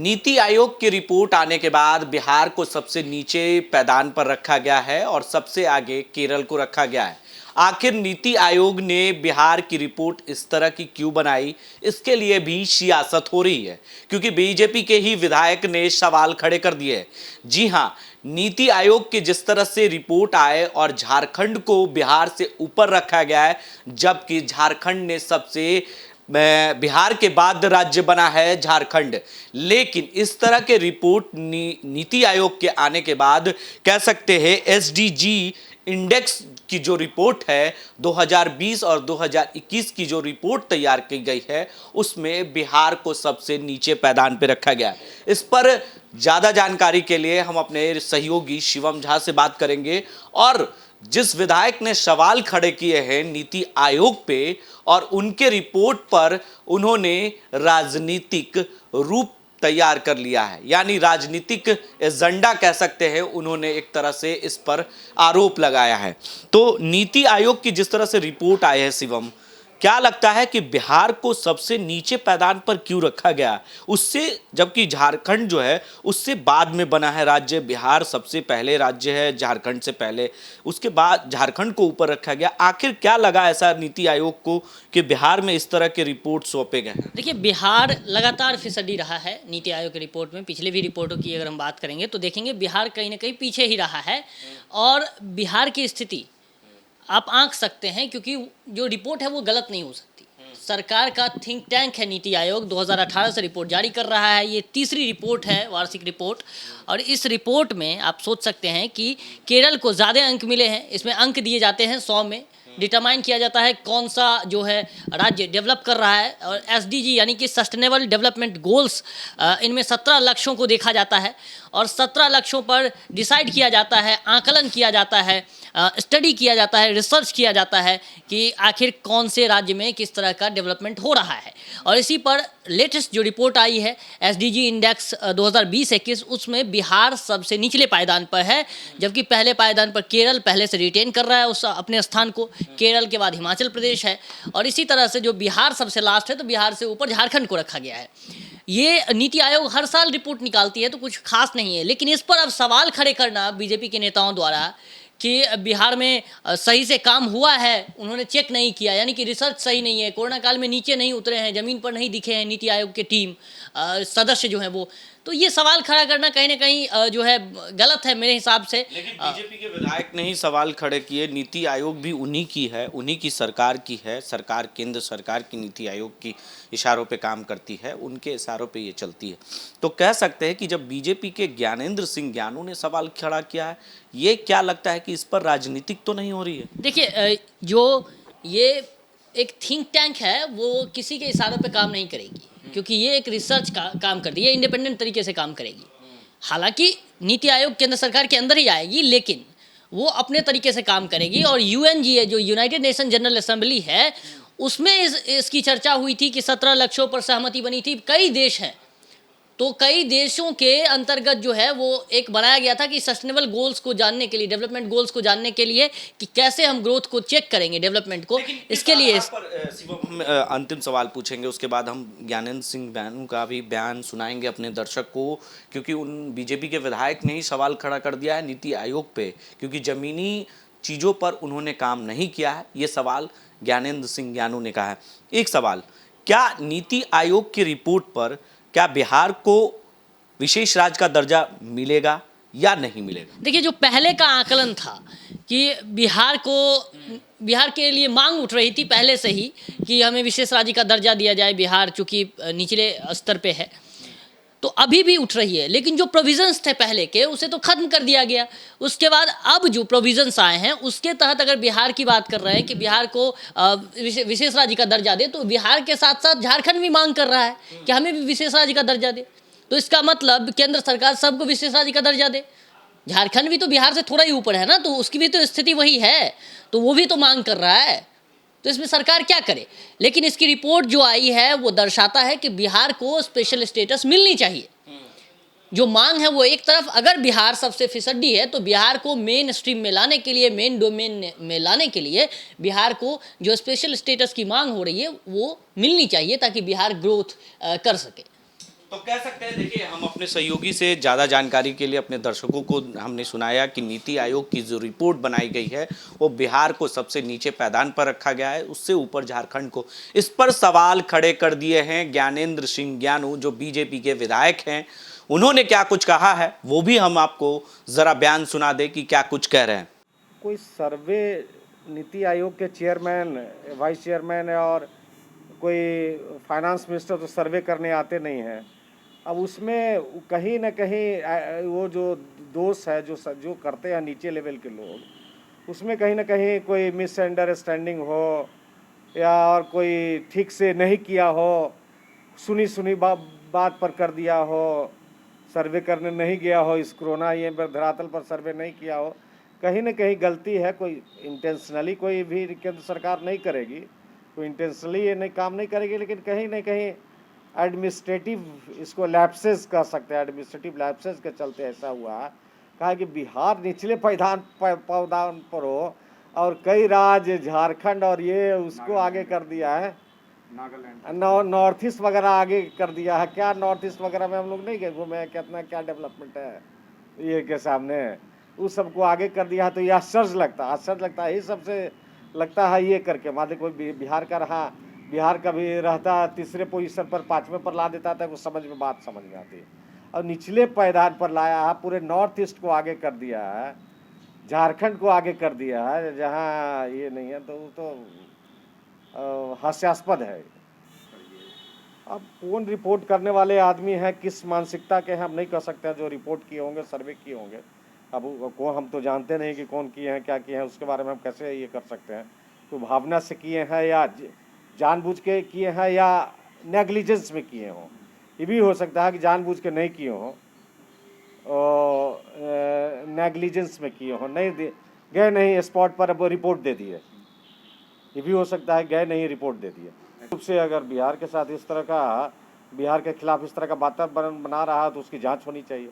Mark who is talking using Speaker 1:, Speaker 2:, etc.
Speaker 1: नीति आयोग की रिपोर्ट आने के बाद बिहार को सबसे नीचे पैदान पर रखा गया है और सबसे आगे केरल को रखा गया है। आखिर नीति आयोग ने बिहार की रिपोर्ट इस तरह की क्यों बनाई, इसके लिए भी सियासत हो रही है, क्योंकि बीजेपी के ही विधायक ने सवाल खड़े कर दिए। जी हां, नीति आयोग की जिस तरह से रिपोर्ट आए और झारखंड को बिहार से ऊपर रखा गया है, जबकि झारखंड ने सबसे बिहार के बाद राज्य बना है झारखंड। लेकिन इस तरह के रिपोर्ट नीति आयोग के आने के बाद कह सकते हैं एसडीजी इंडेक्स की जो रिपोर्ट है 2020 और 2021 की जो रिपोर्ट तैयार की गई है, उसमें बिहार को सबसे नीचे पैदान पर रखा गया है। इस पर ज्यादा जानकारी के लिए हम अपने सहयोगी शिवम झा से बात करेंगे और जिस विधायक ने सवाल खड़े किए हैं नीति आयोग पे और उनके रिपोर्ट पर उन्होंने राजनीतिक रूप तैयार कर लिया है, यानी राजनीतिक एजेंडा कह सकते हैं, उन्होंने एक तरह से इस पर आरोप लगाया है। तो नीति आयोग की जिस तरह से रिपोर्ट आई है शिवम, क्या लगता है कि बिहार को सबसे नीचे पैदान पर क्यों रखा गया उससे, जबकि झारखंड जो है उससे बाद में बना है राज्य, बिहार सबसे पहले राज्य है झारखंड से पहले, उसके बाद झारखंड को ऊपर रखा गया। आखिर क्या लगा ऐसा नीति आयोग को कि बिहार में इस तरह के रिपोर्ट सौंपे गए हैं?
Speaker 2: देखिए, बिहार लगातार फिसडी रहा है नीति आयोग की रिपोर्ट में। पिछले भी रिपोर्टों की अगर हम बात करेंगे तो देखेंगे बिहार कहीं ना कहीं पीछे ही रहा है और बिहार की स्थिति आप आंक सकते हैं, क्योंकि जो रिपोर्ट है वो गलत नहीं हो सकती। सरकार का थिंक टैंक है नीति आयोग, 2018 से रिपोर्ट जारी कर रहा है। ये तीसरी रिपोर्ट है, वार्षिक रिपोर्ट, और इस रिपोर्ट में आप सोच सकते हैं कि केरल को ज़्यादा अंक मिले हैं। इसमें अंक दिए जाते हैं 100 में, डिटरमाइन किया जाता है कौन सा जो है राज्य डेवलप कर रहा है। और एसडीजी यानी कि सस्टेनेबल डेवलपमेंट गोल्स, इनमें 17 लक्ष्यों को देखा जाता है और 17 लक्ष्यों पर डिसाइड किया जाता है, आकलन किया जाता है, स्टडी किया जाता है, रिसर्च किया जाता है कि आखिर कौन से राज्य में किस तरह का डेवलपमेंट हो रहा है। और इसी पर लेटेस्ट जो रिपोर्ट आई है एसडीजी इंडेक्स 2020-21, उसमें बिहार सबसे निचले पायदान पर है, जबकि पहले पायदान पर केरल पहले से रिटेन कर रहा है उस अपने स्थान को। केरल के बाद हिमाचल प्रदेश है और इसी तरह से जो बिहार सबसे लास्ट है, तो बिहार से ऊपर झारखंड को रखा गया है। ये नीति आयोग हर साल रिपोर्ट निकालती है तो कुछ खास नहीं है, लेकिन इस पर अब सवाल खड़े करना बीजेपी के नेताओं द्वारा कि बिहार में सही से काम हुआ है, उन्होंने चेक नहीं किया, यानी कि रिसर्च सही नहीं है, कोरोना काल में नीचे नहीं उतरे हैं, ज़मीन पर नहीं दिखे हैं नीति आयोग के टीम सदस्य जो हैं वो, तो ये सवाल खड़ा करना कहीं ना कहीं जो है गलत है मेरे हिसाब से।
Speaker 1: लेकिन बीजेपी के विधायक ने ही सवाल खड़े किए, नीति आयोग भी उन्हीं की है, उन्हीं की सरकार की है, सरकार केंद्र सरकार की नीति आयोग की इशारों पे काम करती है, उनके इशारों पे ये चलती है। तो कह सकते हैं कि जब बीजेपी के ज्ञानेंद्र सिंह ज्ञानू ने सवाल खड़ा किया है, ये क्या लगता है कि इस पर राजनीतिक तो नहीं हो रही है?
Speaker 2: देखिए, जो ये एक थिंक टैंक है वो किसी के इशारों पे काम नहीं करेगी, क्योंकि ये एक रिसर्च का काम करती है, इंडिपेंडेंट तरीके से काम करेगी। हालांकि नीति आयोग केंद्र सरकार के अंदर ही आएगी, लेकिन वो अपने तरीके से काम करेगी। और यूएनजीए जो यूनाइटेड नेशन जनरल असेंबली है, उसमें इसकी चर्चा हुई थी कि 17 लक्ष्यों पर सहमति बनी थी। कई देश हैं, तो कई देशों के अंतर्गत जो है वो एक बनाया गया था कि सस्टेनेबल गोल्स को जानने के लिए, डेवलपमेंट गोल्स को जानने के लिए कि कैसे हम ग्रोथ को चेक करेंगे, डेवलपमेंट को, इसके लिए
Speaker 1: हम अंतिम सवाल पूछेंगे, उसके बाद हम ज्ञानेंद्र सिंह ज्ञानू का भी बयान सुनाएंगे अपने दर्शक को, क्योंकि उन बीजेपी के विधायक ने ही सवाल खड़ा कर दिया है नीति आयोग पे, क्योंकि जमीनी चीज़ों पर उन्होंने काम नहीं किया है। ये सवाल ज्ञानेंद्र सिंह ज्ञानू ने कहा है। एक सवाल, क्या नीति आयोग की रिपोर्ट पर क्या बिहार को विशेष राज्य का दर्जा मिलेगा या नहीं मिलेगा?
Speaker 2: देखिए, जो पहले का आकलन था कि बिहार के लिए मांग उठ रही थी पहले से ही कि हमें विशेष राज्य का दर्जा दिया जाए, बिहार चूंकि निचले स्तर पे है, तो अभी भी उठ रही है। लेकिन जो प्रोविजंस थे पहले के, उसे तो खत्म कर दिया गया। उसके बाद अब जो प्रोविजंस आए हैं उसके तहत अगर बिहार की बात कर रहे हैं कि बिहार को विशेष राज्य का दर्जा दे, तो बिहार के साथ साथ झारखंड भी मांग कर रहा है कि हमें भी विशेष राज्य का दर्जा दे। तो इसका मतलब केंद्र सरकार सबको विशेष राज्य का दर्जा दे। झारखंड भी तो बिहार से थोड़ा ही ऊपर है ना, तो उसकी भी तो स्थिति वही है, तो वो भी तो मांग कर रहा है। तो इसमें सरकार क्या करे? लेकिन इसकी रिपोर्ट जो आई है वो दर्शाता है कि बिहार को स्पेशल स्टेटस मिलनी चाहिए। जो मांग है वो एक तरफ, अगर बिहार सबसे फिसड्डी है तो बिहार को मेन स्ट्रीम में लाने के लिए, मेन डोमेन में लाने के लिए बिहार को जो स्पेशल स्टेटस की मांग हो रही है वो मिलनी चाहिए, ताकि बिहार ग्रोथ कर सके।
Speaker 1: तो कह सकते हैं, देखिए हम अपने सहयोगी से ज़्यादा जानकारी के लिए अपने दर्शकों को हमने सुनाया कि नीति आयोग की जो रिपोर्ट बनाई गई है वो बिहार को सबसे नीचे पैदान पर रखा गया है, उससे ऊपर झारखंड को। इस पर सवाल खड़े कर दिए हैं ज्ञानेंद्र सिंह ज्ञानू, जो बीजेपी के विधायक हैं। उन्होंने क्या कुछ कहा है वो भी हम आपको ज़रा बयान सुना दें कि क्या कुछ कह रहे हैं।
Speaker 3: कोई सर्वे नीति आयोग के चेयरमैन, वाइस चेयरमैन और कोई फाइनेंस मिनिस्टर तो सर्वे करने आते नहीं हैं। अब उसमें कहीं ना कहीं वो जो दोष है जो करते हैं नीचे लेवल के लोग, उसमें कहीं ना कहीं कोई मिसअंडरस्टैंडिंग हो या और कोई ठीक से नहीं किया हो, सुनी सुनी बात पर कर दिया हो, सर्वे करने नहीं गया हो, इस कोरोना ये धरातल पर सर्वे नहीं किया हो, कहीं ना कहीं गलती है। कोई इंटेंशनली कोई भी केंद्र सरकार नहीं करेगी, कोई इंटेंशनली ये नहीं काम नहीं करेगी, लेकिन कहीं ना कहीं एडमिनिस्ट्रेटिव, इसको लैप्सेस कह सकते हैं, एडमिनिस्ट्रेटिव लैप्सेस के चलते ऐसा हुआ है। कहा कि बिहार निचले पायदान पर हो और कई राज्य झारखंड और ये उसको आगे कर दिया है, नॉर्थ ईस्ट वगैरह आगे कर दिया है। क्या नॉर्थ ईस्ट वगैरह में हम लोग नहीं गए, घूमे हैं, कितना क्या डेवलपमेंट है ये के सामने, उस सबको आगे कर दिया है। तो ये आश्चर्य लगता है, ये सबसे लगता है ये करके मान कोई बिहार का रहा, बिहार का भी रहता तीसरे पोजीशन पर, पाँचवें पर ला देता था, वो बात समझ में आती। और निचले पायदान पर लाया है, पूरे नॉर्थ ईस्ट को आगे कर दिया है, झारखंड को आगे कर दिया है, जहाँ ये नहीं है। तो हास्यास्पद है। अब कौन रिपोर्ट करने वाले आदमी हैं, किस मानसिकता के हैं, हम नहीं कह सकते हैं। जो रिपोर्ट किए होंगे, सर्वे किए होंगे, अब कौन, हम तो जानते नहीं कि कौन किए हैं, क्या किए हैं, उसके बारे में हम कैसे ये कर सकते हैं। तो भावना से किए हैं या जानबूझ के किए हैं या नेग्लिजेंस में किए हों। ये भी हो सकता है कि जानबूझ के नहीं किए हों और नेग्लिजेंस में किए हों, नहीं गए नहीं स्पॉट पर, अब रिपोर्ट दे दिए। ये भी हो सकता है गए नहीं, रिपोर्ट दे दिए। रूप से अगर बिहार के साथ इस तरह का, बिहार के खिलाफ इस तरह का वातावरण बना रहा है तो उसकी जांच होनी चाहिए।